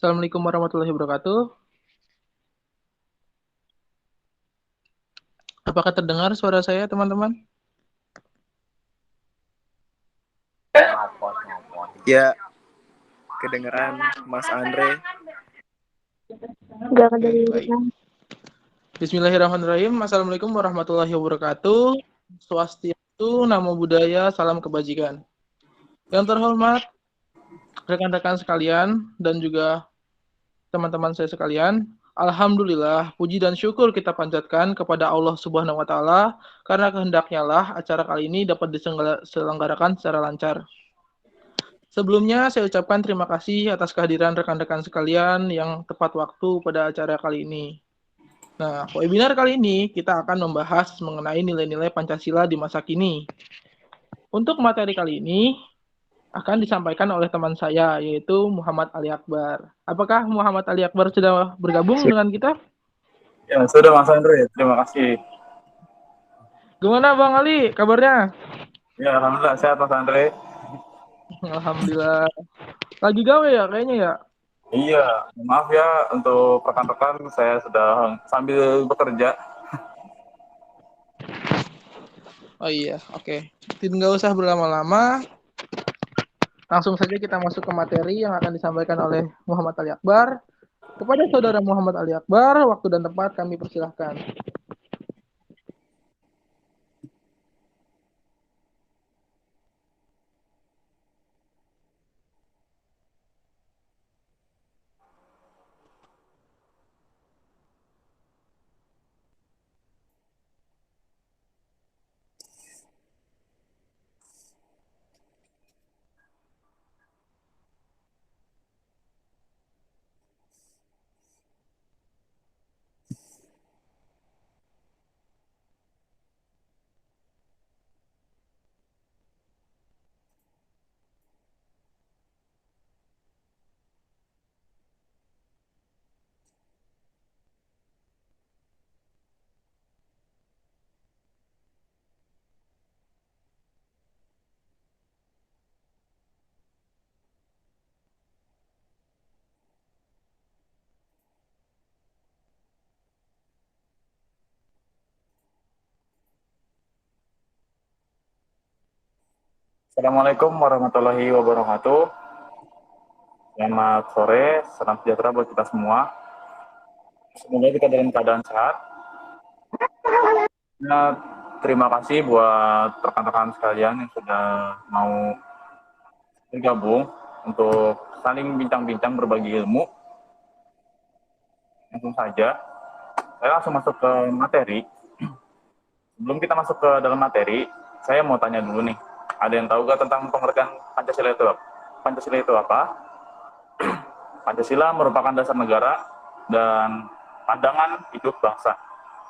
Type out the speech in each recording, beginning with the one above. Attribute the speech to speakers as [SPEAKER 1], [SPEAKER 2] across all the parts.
[SPEAKER 1] Assalamualaikum warahmatullahi wabarakatuh. Apakah terdengar suara saya, teman-teman?
[SPEAKER 2] Ya, kedengeran Mas Andre.
[SPEAKER 3] Gak
[SPEAKER 1] Oke, baik.
[SPEAKER 3] kedengeran.
[SPEAKER 1] Bismillahirrahmanirrahim. Assalamualaikum warahmatullahi wabarakatuh. Swastiastu, Namo Buddhaya, salam kebajikan. Yang terhormat, rekan-rekan sekalian, dan juga teman-teman saya sekalian, Alhamdulillah, puji dan syukur kita panjatkan kepada Allah Subhanahu wa Ta'ala, karena kehendaknya lah acara kali ini dapat diselenggarakan secara lancar. Sebelumnya, saya ucapkan terima kasih atas kehadiran rekan-rekan sekalian yang tepat waktu pada acara kali ini. Nah, webinar kali ini kita akan membahas mengenai nilai-nilai Pancasila di masa kini. Untuk materi kali ini akan disampaikan oleh teman saya, yaitu Muhammad Ali Akbar. Apakah Muhammad Ali Akbar sudah bergabung dengan kita?
[SPEAKER 4] Ya, sudah Mas Andre. Terima kasih.
[SPEAKER 1] Gimana Bang Ali, kabarnya?
[SPEAKER 4] Ya, Alhamdulillah sehat Mas Andre.
[SPEAKER 1] Alhamdulillah. Lagi gawe ya kayaknya ya?
[SPEAKER 4] Iya, maaf ya untuk rekan-rekan, saya sedang sambil bekerja.
[SPEAKER 1] Oh iya, oke. Tidak usah berlama-lama. Langsung saja kita masuk ke materi yang akan disampaikan oleh Muhammad Ali Akbar. Kepada saudara Muhammad Ali Akbar, waktu dan tempat kami persilahkan.
[SPEAKER 4] Assalamualaikum warahmatullahi wabarakatuh. Selamat sore, salam sejahtera buat kita semua. Semoga kita dalam keadaan sehat. Nah, terima kasih buat rekan-rekan sekalian yang sudah mau bergabung untuk saling bincang-bincang berbagi ilmu. Langsung saja, saya langsung masuk ke materi. Sebelum kita masuk ke dalam materi, saya mau tanya dulu nih. Ada yang tahu gak tentang pengertian Pancasila itu apa? Pancasila itu apa? Pancasila merupakan dasar negara dan pandangan hidup bangsa.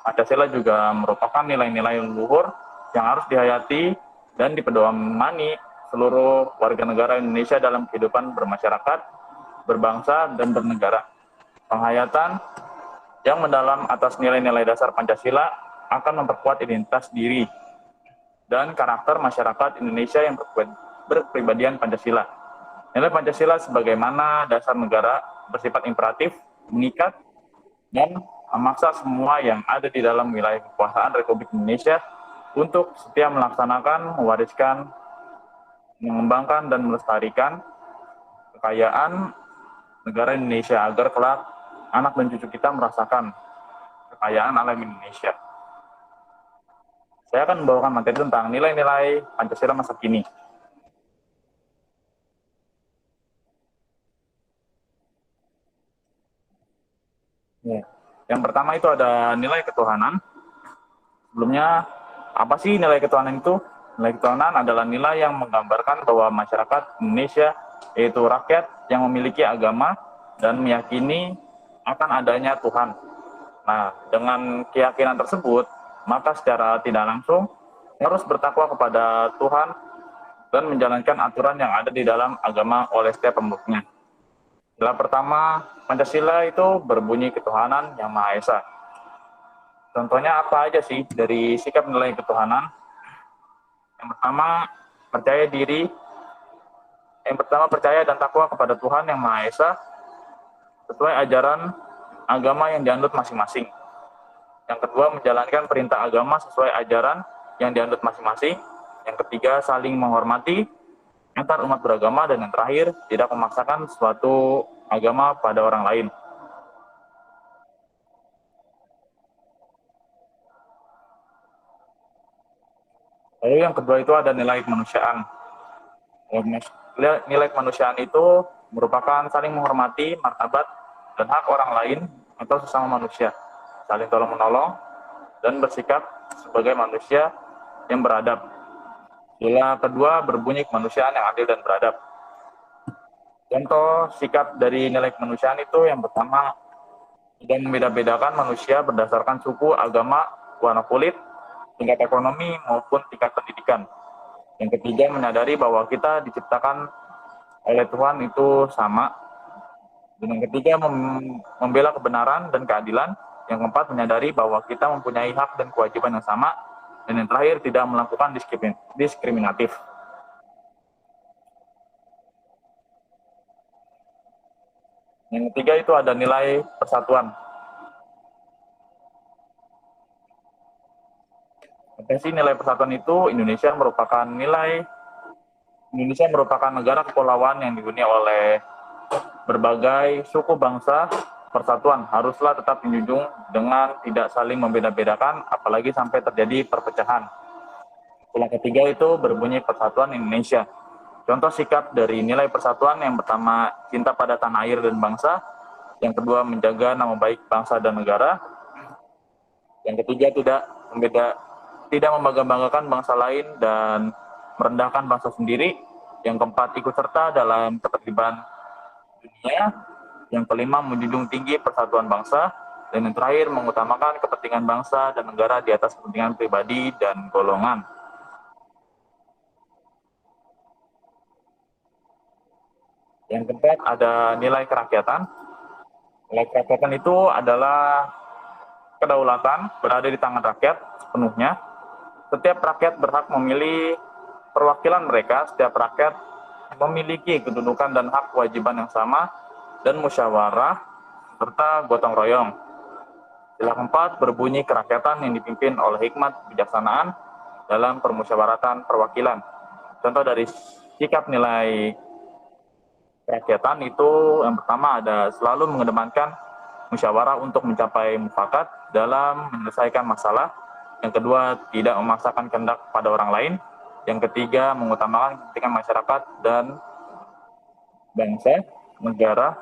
[SPEAKER 4] Pancasila juga merupakan nilai-nilai luhur yang harus dihayati dan dipedomani seluruh warga negara Indonesia dalam kehidupan bermasyarakat, berbangsa, dan bernegara. Penghayatan yang mendalam atas nilai-nilai dasar Pancasila akan memperkuat identitas diri dan karakter masyarakat Indonesia yang berkepribadian Pancasila. Nilai Pancasila sebagaimana dasar negara bersifat imperatif, mengikat, dan memaksa semua yang ada di dalam wilayah kekuasaan Republik Indonesia untuk setia melaksanakan, mewariskan, mengembangkan, dan melestarikan kekayaan negara Indonesia agar kelak anak dan cucu kita merasakan kekayaan alam Indonesia. Saya akan membawakan materi tentang nilai-nilai Pancasila masa kini. Ya. Yang pertama itu ada nilai ketuhanan. Sebelumnya, apa sih nilai ketuhanan itu? Nilai ketuhanan adalah nilai yang menggambarkan bahwa masyarakat Indonesia, yaitu rakyat yang memiliki agama dan meyakini akan adanya Tuhan. Nah, dengan keyakinan tersebut, maka secara tidak langsung harus bertakwa kepada Tuhan dan menjalankan aturan yang ada di dalam agama oleh setiap pemeluknya. Nilai pertama, Pancasila itu berbunyi ketuhanan yang Maha Esa. Contohnya apa aja sih dari sikap nilai ketuhanan? Yang pertama, percaya diri. Yang pertama, percaya dan takwa kepada Tuhan yang Maha Esa. sesuai ajaran agama yang dianut masing-masing. Yang kedua, menjalankan perintah agama sesuai ajaran yang dianut masing-masing. Yang ketiga, saling menghormati antar umat beragama. Dan yang terakhir, tidak memaksakan suatu agama pada orang lain. Lalu yang kedua itu ada nilai kemanusiaan. Nilai kemanusiaan itu merupakan saling menghormati martabat dan hak orang lain atau sesama manusia, saling tolong-menolong, dan bersikap sebagai manusia yang beradab. Sila kedua berbunyi kemanusiaan yang adil dan beradab. Contoh sikap dari nilai kemanusiaan itu yang pertama, tidak membeda-bedakan manusia berdasarkan suku, agama, warna kulit, tingkat ekonomi, maupun tingkat pendidikan. Yang ketiga, menyadari bahwa kita diciptakan oleh Tuhan itu sama. Dan yang ketiga, membela kebenaran dan keadilan. Yang keempat, menyadari bahwa kita mempunyai hak dan kewajiban yang sama. Dan yang terakhir, tidak melakukan diskriminatif. Yang ketiga itu ada nilai persatuan. Potensi nilai persatuan itu Indonesia merupakan negara kepulauan yang dihuni oleh berbagai suku bangsa. Persatuan haruslah tetap dijunjung dengan tidak saling membeda-bedakan, apalagi sampai terjadi perpecahan. Yang ketiga itu berbunyi persatuan Indonesia. Contoh sikap dari nilai persatuan yang pertama, cinta pada tanah air dan bangsa. Yang kedua, menjaga nama baik bangsa dan negara. Yang ketiga, tidak membangga-banggakan bangsa lain dan merendahkan bangsa sendiri. Yang keempat, ikut serta dalam ketertiban dunia. Yang kelima, menjunjung tinggi persatuan bangsa. Dan yang terakhir, mengutamakan kepentingan bangsa dan negara di atas kepentingan pribadi dan golongan. Yang keempat, ada nilai kerakyatan. Nilai kerakyatan itu adalah kedaulatan berada di tangan rakyat sepenuhnya. Setiap rakyat berhak memilih perwakilan mereka. Setiap rakyat memiliki kedudukan dan hak kewajiban yang sama dan musyawarah serta gotong royong. Sila keempat berbunyi kerakyatan yang dipimpin oleh hikmat kebijaksanaan dalam permusyawaratan perwakilan. Contoh dari sikap nilai kerakyatan itu yang pertama ada selalu mengedepankan musyawarah untuk mencapai mufakat dalam menyelesaikan masalah. Yang kedua, tidak memaksakan kehendak pada orang lain. Yang ketiga, mengutamakan kepentingan masyarakat dan bangsa, negara.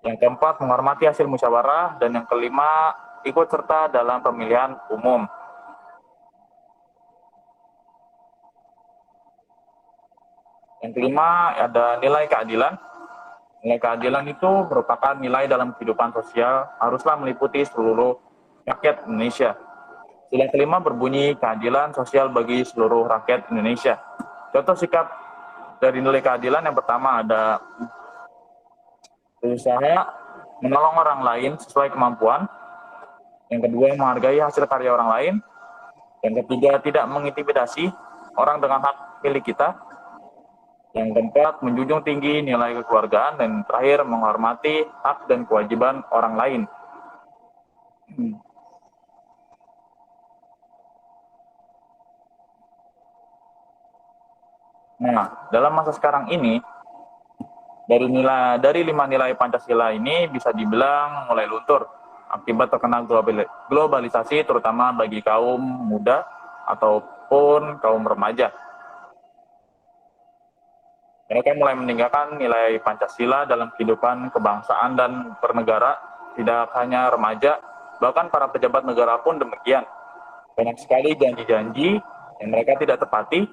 [SPEAKER 4] Yang keempat, menghormati hasil musyawarah. Dan yang kelima, ikut serta dalam pemilihan umum. Yang kelima, ada nilai keadilan. Nilai keadilan itu merupakan nilai dalam kehidupan sosial, haruslah meliputi seluruh rakyat Indonesia. Sila kelima berbunyi keadilan sosial bagi seluruh rakyat Indonesia. Contoh sikap dari nilai keadilan yang pertama ada berusaha menolong orang lain sesuai kemampuan. Yang kedua, menghargai hasil karya orang lain. Yang ketiga, tidak mengintimidasi orang dengan hak milik kita. Yang keempat, menjunjung tinggi nilai kekeluargaan. Dan terakhir, menghormati hak dan kewajiban orang lain. Nah, dalam masa sekarang ini, dari 5 nilai Pancasila ini bisa dibilang mulai luntur akibat terkena globalisasi, terutama bagi kaum muda ataupun kaum remaja. Mereka mulai meninggalkan nilai Pancasila dalam kehidupan kebangsaan dan bernegara. Tidak hanya remaja, bahkan para pejabat negara pun demikian. Banyak sekali janji-janji yang mereka tidak tepati,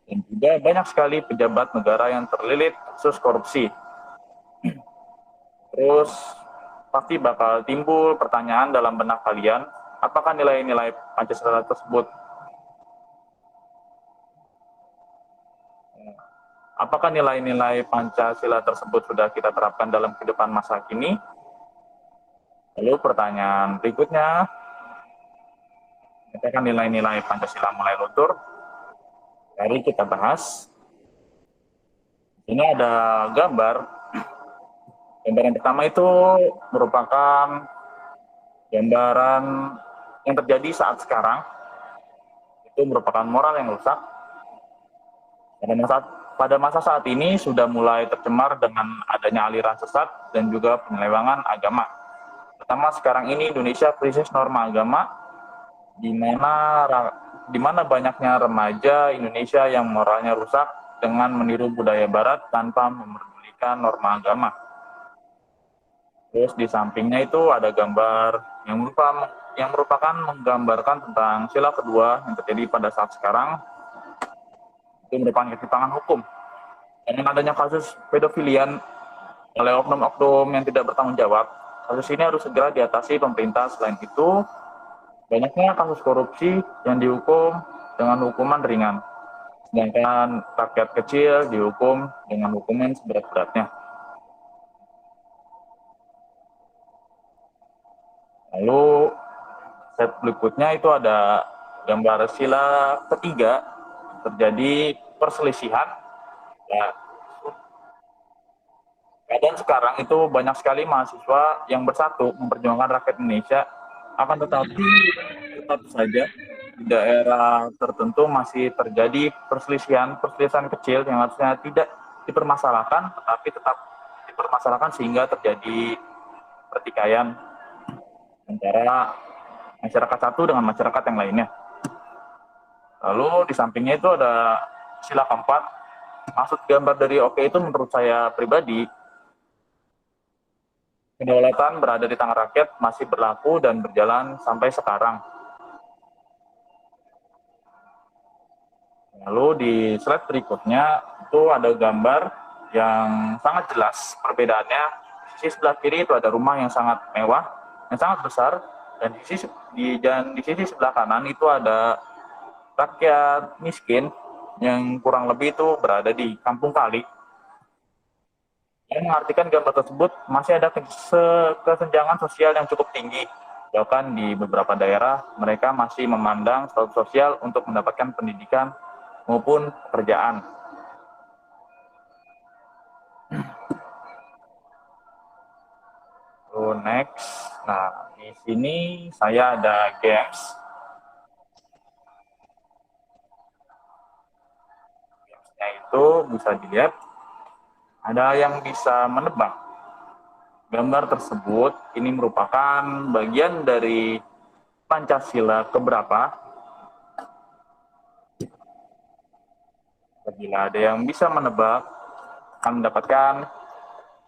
[SPEAKER 4] dan juga banyak sekali pejabat negara yang terlilit kasus korupsi. Terus pasti bakal timbul pertanyaan dalam benak kalian, apakah nilai-nilai Pancasila tersebut sudah kita terapkan dalam kehidupan masa kini? Lalu pertanyaan berikutnya, apakah nilai-nilai Pancasila mulai luntur? Mari kita bahas. Ini ada gambar Gambaran pertama itu merupakan gambaran yang terjadi saat sekarang, itu merupakan moral yang rusak. Pada masa saat ini sudah mulai tercemar dengan adanya aliran sesat dan juga penyelewengan agama. Pertama, sekarang ini Indonesia krisis norma agama, di mana banyaknya remaja Indonesia yang moralnya rusak dengan meniru budaya Barat tanpa memedulikan norma agama. Terus di sampingnya itu ada gambar yang merupakan menggambarkan tentang sila kedua yang terjadi pada saat sekarang, itu merupakan ketimpangan hukum. Dengan adanya kasus pedofilian oleh oknum-oknum yang tidak bertanggung jawab, kasus ini harus segera diatasi pemerintah. Selain itu, banyaknya kasus korupsi yang dihukum dengan hukuman ringan, sedangkan rakyat kecil dihukum dengan hukuman seberat-beratnya. Lalu set berikutnya itu ada gambar sila ketiga, terjadi perselisihan. Ya, keadaan sekarang itu banyak sekali mahasiswa yang bersatu memperjuangkan rakyat Indonesia, akan tetapi tetap saja di daerah tertentu masih terjadi perselisihan kecil yang harusnya tidak dipermasalahkan, tetapi tetap dipermasalahkan sehingga terjadi pertikaian antara masyarakat satu dengan masyarakat yang lainnya. Lalu di sampingnya itu ada sila keempat. Maksud gambar dari oke itu menurut saya pribadi, kedaulatan berada di tangan rakyat masih berlaku dan berjalan sampai sekarang. Lalu di slide berikutnya itu ada gambar yang sangat jelas perbedaannya. Di sisi sebelah kiri itu ada rumah yang sangat mewah, yang sangat besar, dan di sisi sebelah kanan itu ada rakyat miskin yang kurang lebih itu berada di kampung kali. Yang mengartikan gambar tersebut masih ada kesenjangan sosial yang cukup tinggi. Bahkan di beberapa daerah mereka masih memandang status sosial untuk mendapatkan pendidikan maupun pekerjaan. So, next. Nah, di sini saya ada games. Gamesnya itu bisa dilihat, ada yang bisa menebak. Gambar tersebut ini merupakan bagian dari Pancasila keberapa. Apabila ada yang bisa menebak, akan mendapatkan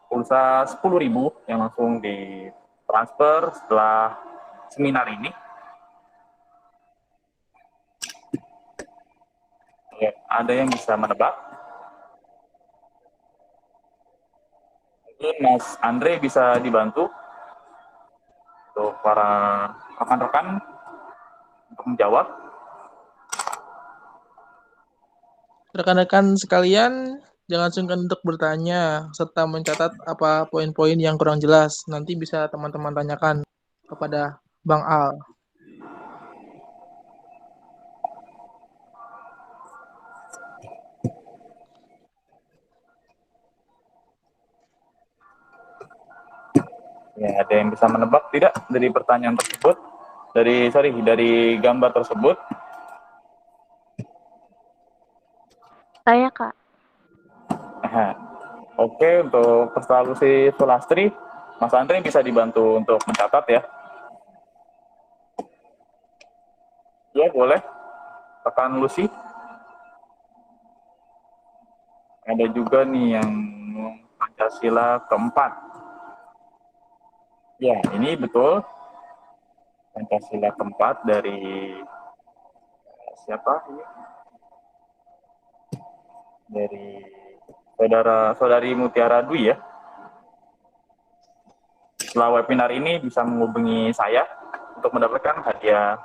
[SPEAKER 4] pulsa 10.000 yang langsung ditransfer setelah seminar ini. Ya, ada yang bisa menebak? Mungkin Mas Andre bisa dibantu untuk para rekan-rekan untuk menjawab.
[SPEAKER 1] Rekan-rekan sekalian, jangan sungkan untuk bertanya serta mencatat apa poin-poin yang kurang jelas. Nanti bisa teman-teman tanyakan kepada Bang Al.
[SPEAKER 4] Ya, ada yang bisa menebak tidak dari pertanyaan tersebut? Dari gambar tersebut?
[SPEAKER 3] Saya, Kak.
[SPEAKER 4] Oke, untuk Pestalus Sulastri, Mas Andre bisa dibantu untuk mencatat ya. Ya, boleh. Rekan Lucy. Ada juga nih yang Pancasila keempat. Ya, ini betul. Pancasila keempat dari siapa ini? Dari saudari Mutiara Dwi ya. Setelah webinar ini bisa menghubungi saya untuk mendapatkan hadiah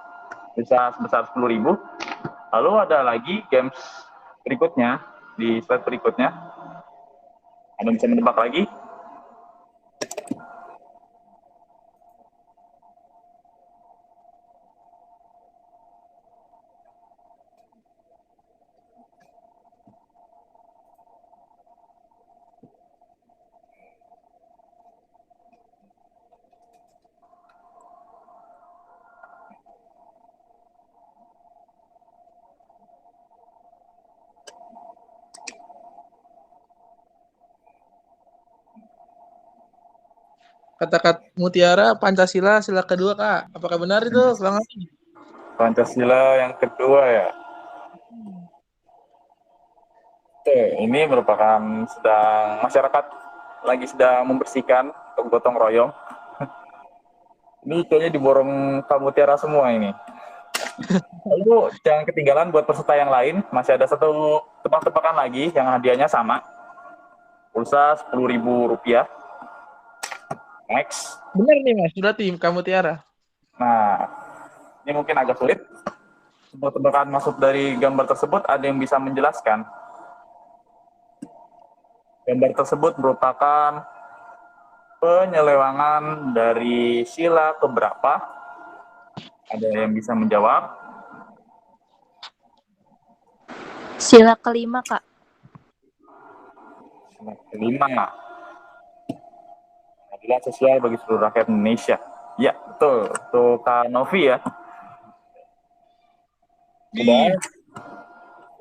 [SPEAKER 4] bisa sebesar 10.000. Lalu ada lagi games berikutnya di slide berikutnya. Anda bisa menebak lagi?
[SPEAKER 1] Kata-kata mutiara Pancasila sila kedua, Kak. Apakah benar itu, Bang Ali?
[SPEAKER 4] Pancasila yang kedua ya. Oke, ini merupakan sedang masyarakat lagi sedang membersihkan untuk gotong royong. Ini kayaknya diborong Kak Mutiara semua ini. Lalu jangan ketinggalan buat peserta yang lain, masih ada satu tebak-tebakan lagi yang hadiahnya sama. Pulsa Rp10.000. Next.
[SPEAKER 1] Benar nih, Mas. Sudah tim Kak Mutiara.
[SPEAKER 4] Nah, ini mungkin agak sulit. Tebak-tebakan masuk dari gambar tersebut, ada yang bisa menjelaskan? Gambar tersebut merupakan penyelewangan dari sila keberapa? Ada yang bisa menjawab?
[SPEAKER 3] Sila kelima, Kak.
[SPEAKER 4] Sila kelima. Keadilan sosial bagi seluruh rakyat Indonesia. Ya, betul. Untuk Kak Novi ya. Sudah.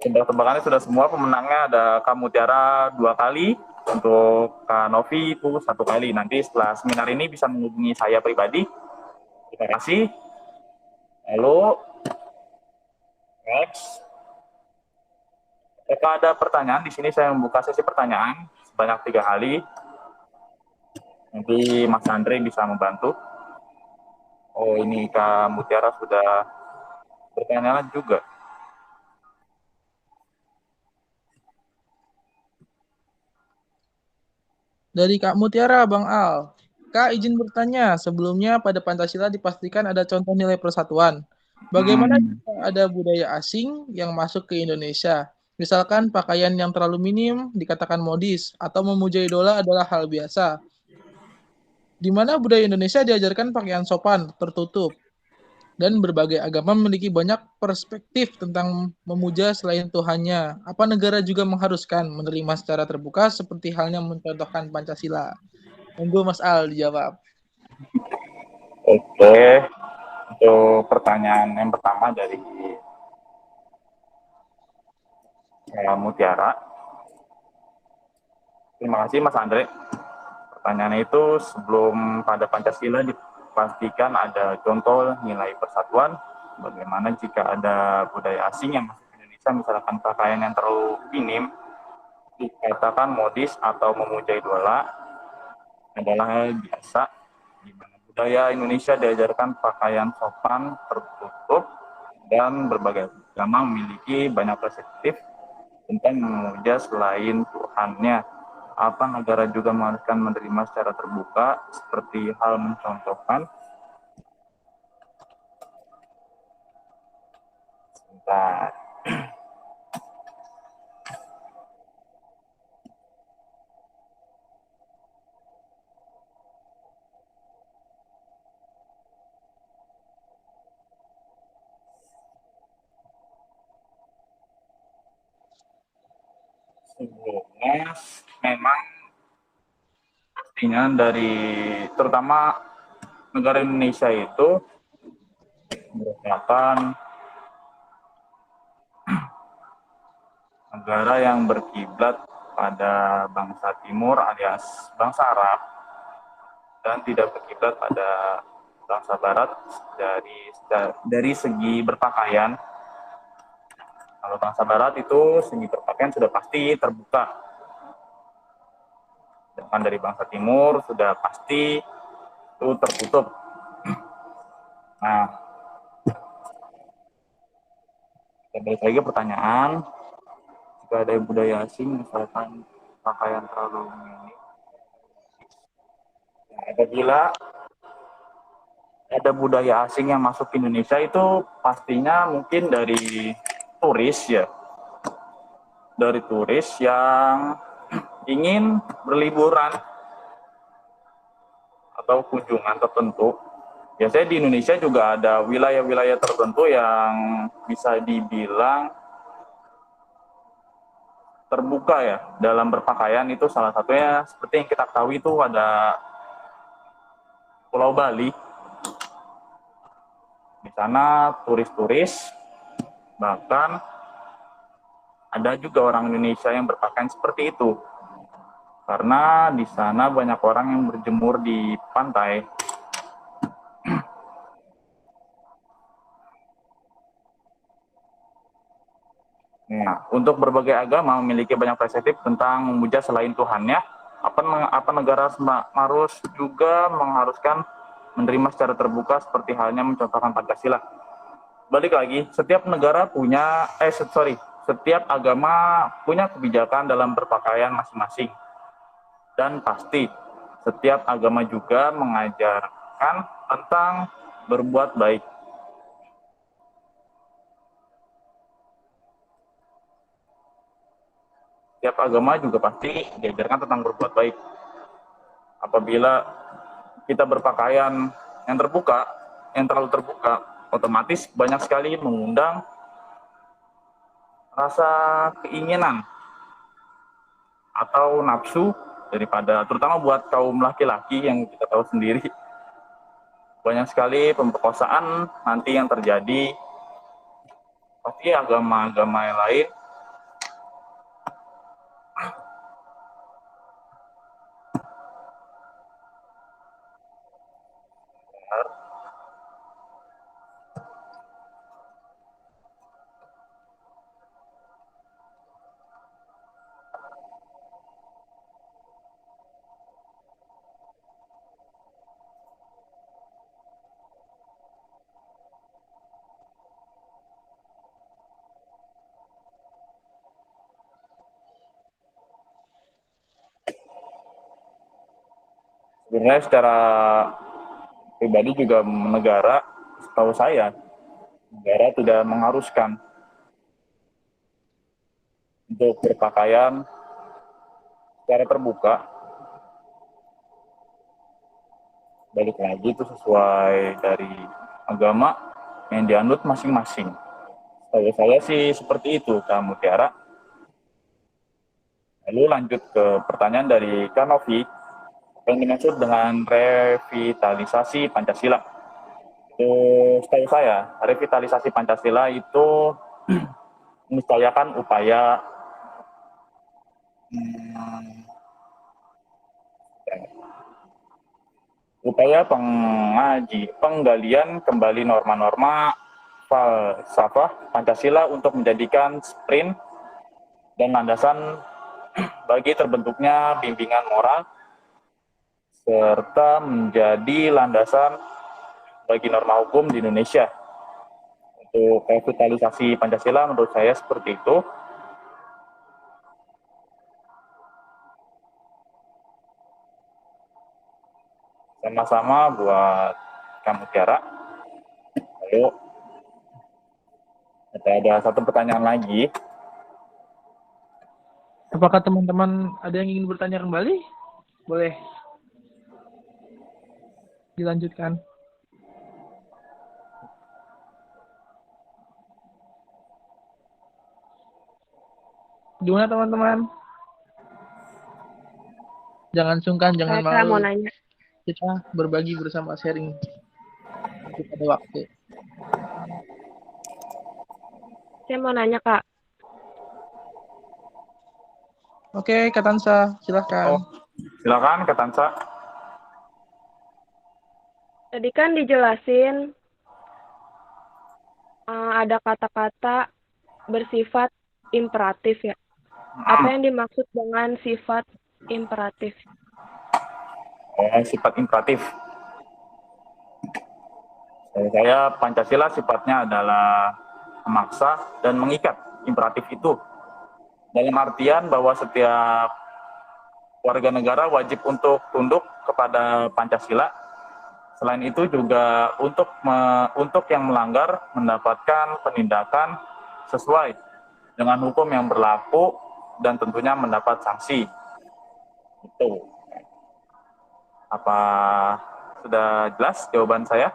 [SPEAKER 4] Tebak-tebakannya sudah semua. Pemenangnya ada Kak Mutiara 2 kali. Untuk Kak Novi itu 1 kali. Nanti setelah seminar ini bisa menghubungi saya pribadi. Terima kasih. Lalu, next. Jika ada pertanyaan, di sini saya membuka sesi pertanyaan sebanyak 3 kali. Nanti Mas Andre bisa membantu. Oh, ini Kak Mutiara sudah bertanya juga.
[SPEAKER 1] Dari Kak Mutiara, Bang Al. Kak, izin bertanya. Sebelumnya pada Pancasila dipastikan ada contoh nilai persatuan. Bagaimana jika ada budaya asing yang masuk ke Indonesia? Misalkan pakaian yang terlalu minim dikatakan modis atau memuja idola adalah hal biasa. Di mana budaya Indonesia diajarkan pakaian sopan, tertutup, dan berbagai agama memiliki banyak perspektif tentang memuja selain Tuhannya. Apa negara juga mengharuskan menerima secara terbuka seperti halnya mencontohkan Pancasila? Monggo Mas Al dijawab.
[SPEAKER 4] Oke, untuk pertanyaan yang pertama dari Mutiara. Terima kasih Mas Andre. Pertanyaannya itu sebelum pada Pancasila dipastikan ada contoh nilai persatuan. Bagaimana jika ada budaya asing yang masuk ke Indonesia, misalkan pakaian yang terlalu minim, dikatakan modis atau memuja idola adalah hal biasa. Di mana budaya Indonesia diajarkan pakaian sopan, tertutup, dan berbagai agama memiliki banyak perspektif tentang memuja selain Tuhannya. Apa negara juga mengharuskan menerima secara terbuka seperti hal mencontohkan? Sebentar. Sebelumnya memang pastinya dari terutama negara Indonesia itu merupakan negara yang berkiblat pada bangsa Timur alias bangsa Arab dan tidak berkiblat pada bangsa Barat dari segi berpakaian. Kalau bangsa Barat itu segi berpakaian sudah pasti terbuka. Sedangkan dari bangsa Timur sudah pasti itu tertutup. Nah, kita balik lagi pertanyaan. Jika ada budaya asing, misalkan pakaian terlalu mini. Nah, apabila ada budaya asing yang masuk ke Indonesia itu pastinya mungkin dari turis ya. Dari turis yang ingin berliburan atau kunjungan tertentu. Biasanya di Indonesia juga ada wilayah-wilayah tertentu yang bisa dibilang terbuka ya dalam berpakaian. Itu salah satunya seperti yang kita ketahui itu ada Pulau Bali. Di sana turis-turis, bahkan ada juga orang Indonesia yang berpakaian seperti itu. karena di sana banyak orang yang berjemur di pantai. Nah, untuk berbagai agama memiliki banyak perspektif tentang memuja selain Tuhannya. Apa negara harus juga mengharuskan menerima secara terbuka seperti halnya mencontohkan Pancasila. Balik lagi, setiap negara punya, setiap agama punya kebijakan dalam berpakaian masing-masing. Dan pasti, setiap agama juga mengajarkan tentang berbuat baik. Setiap agama juga pasti diajarkan tentang berbuat baik. Apabila kita berpakaian yang terbuka, yang terlalu terbuka, otomatis banyak sekali mengundang rasa keinginan atau nafsu daripada, terutama buat kaum laki-laki yang kita tahu sendiri, banyak sekali pemerkosaan nanti yang terjadi. Pasti agama-agama yang lain sebenarnya secara pribadi juga negara, setahu saya, negara tidak mengharuskan untuk berpakaian secara terbuka. Balik lagi itu sesuai dari agama yang dianut masing-masing. Setahu saya sih seperti itu, Kak Mutiara. Lalu lanjut ke pertanyaan dari Kak Novi, apa yang dimaksud dengan revitalisasi Pancasila? Itu setahu saya, revitalisasi Pancasila itu meniscayakan upaya penggalian kembali norma-norma falsafah Pancasila untuk menjadikan sprint dan landasan bagi terbentuknya bimbingan moral serta menjadi landasan bagi norma hukum di Indonesia. Untuk revitalisasi Pancasila menurut saya seperti itu. Sama-sama buat kamu Tiara. Lalu ada satu pertanyaan lagi.
[SPEAKER 1] Apakah teman-teman ada yang ingin bertanya kembali? Boleh dilanjutkan. Gimana teman-teman? Jangan sungkan, jangan
[SPEAKER 3] Saya mau
[SPEAKER 1] malu.
[SPEAKER 3] nanya.
[SPEAKER 1] Kita berbagi bersama, sharing pada waktu.
[SPEAKER 3] Saya mau nanya, Kak.
[SPEAKER 1] Oke, Kak Tansa, silahkan.
[SPEAKER 4] Silakan Kak Tansa.
[SPEAKER 3] Tadi kan dijelasin ada kata-kata bersifat imperatif ya. Apa yang dimaksud dengan sifat imperatif?
[SPEAKER 4] Sifat imperatif. Saya Pancasila sifatnya adalah memaksa dan mengikat. Imperatif itu dalam artian bahwa setiap warga negara wajib untuk tunduk kepada Pancasila. Selain itu juga untuk yang melanggar mendapatkan penindakan sesuai dengan hukum yang berlaku dan tentunya mendapat sanksi. Itu. Apa sudah jelas jawaban saya?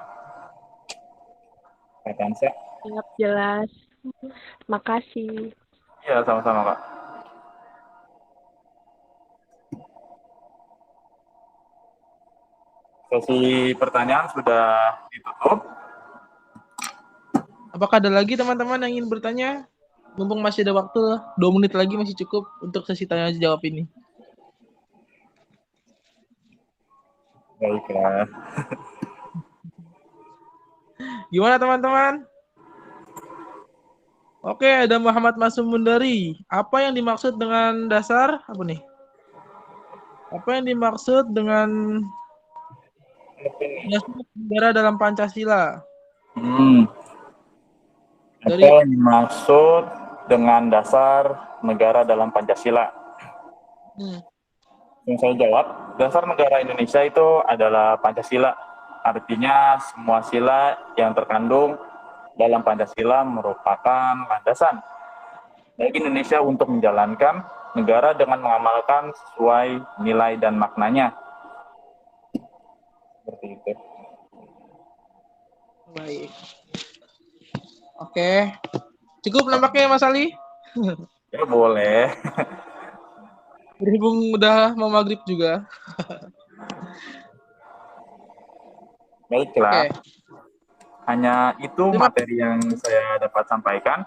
[SPEAKER 4] Kak Tansa?
[SPEAKER 3] Siap, jelas. Makasih.
[SPEAKER 4] Iya, sama-sama, Kak. Sesi pertanyaan sudah ditutup.
[SPEAKER 1] Apakah ada lagi teman-teman yang ingin bertanya? Mumpung masih ada waktu, 2 menit lagi masih cukup untuk sesi tanya jawab ini.
[SPEAKER 4] Baiklah.
[SPEAKER 1] Gimana teman-teman? Oke, ada Muhammad Masum Mundari. Apa yang dimaksud dengan dasar? Apa nih? Apa yang dimaksud dengan dasar negara dalam Pancasila?
[SPEAKER 4] Apa
[SPEAKER 1] Dari
[SPEAKER 4] yang dimaksud dengan dasar negara dalam Pancasila? Yang saya jawab, dasar negara Indonesia itu adalah Pancasila. Artinya semua sila yang terkandung dalam Pancasila merupakan landasan bagi Indonesia untuk menjalankan negara dengan mengamalkan sesuai nilai dan maknanya. Seperti itu.
[SPEAKER 1] baik. Oke. Cukup nampaknya Mas Ali.
[SPEAKER 4] Ya boleh.
[SPEAKER 1] Berhubung udah mau maghrib juga.
[SPEAKER 4] Baiklah.
[SPEAKER 1] Oke.
[SPEAKER 4] Hanya itu
[SPEAKER 1] Terima-
[SPEAKER 4] materi yang saya dapat sampaikan.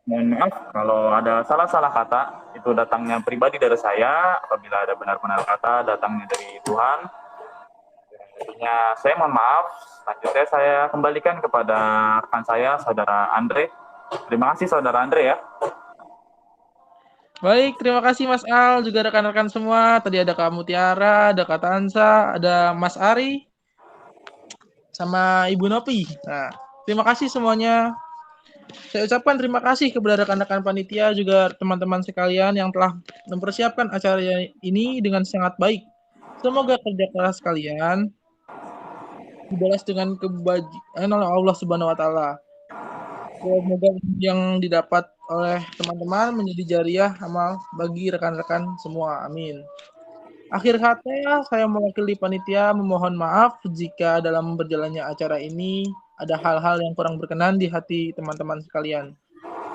[SPEAKER 4] Mohon maaf kalau ada salah-salah kata, itu datangnya pribadi dari saya. Apabila ada benar-benar kata, datangnya dari Tuhan. Artinya saya mohon maaf. Selanjutnya saya kembalikan kepada rekan saya, Saudara Andre. Terima kasih Saudara Andre ya.
[SPEAKER 1] Baik, terima kasih Mas Al, juga rekan-rekan semua. Tadi ada Kak Mutiara, ada Kak Tansa, ada Mas Ari, sama Ibu Nopi. Nah, terima kasih semuanya. Saya ucapkan terima kasih kepada rekan-rekan panitia, juga teman-teman sekalian yang telah mempersiapkan acara ini dengan sangat baik. Semoga kerja keras kalian dibalas dengan kebajikan oleh Allah Subhanahu wa taala. Semoga yang didapat oleh teman-teman menjadi jariah amal bagi rekan-rekan semua. Amin. Akhir kata, saya mewakili panitia memohon maaf jika dalam berjalannya acara ini ada hal-hal yang kurang berkenan di hati teman-teman sekalian.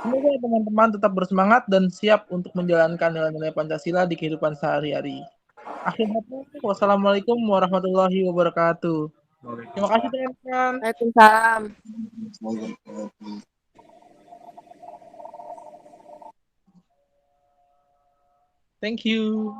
[SPEAKER 1] Semoga teman-teman tetap bersemangat dan siap untuk menjalankan nilai-nilai Pancasila di kehidupan sehari-hari. Akhir kata, wassalamualaikum warahmatullahi wabarakatuh. Terima kasih teman-teman.
[SPEAKER 3] Waalaikumsalam.
[SPEAKER 1] Thank you.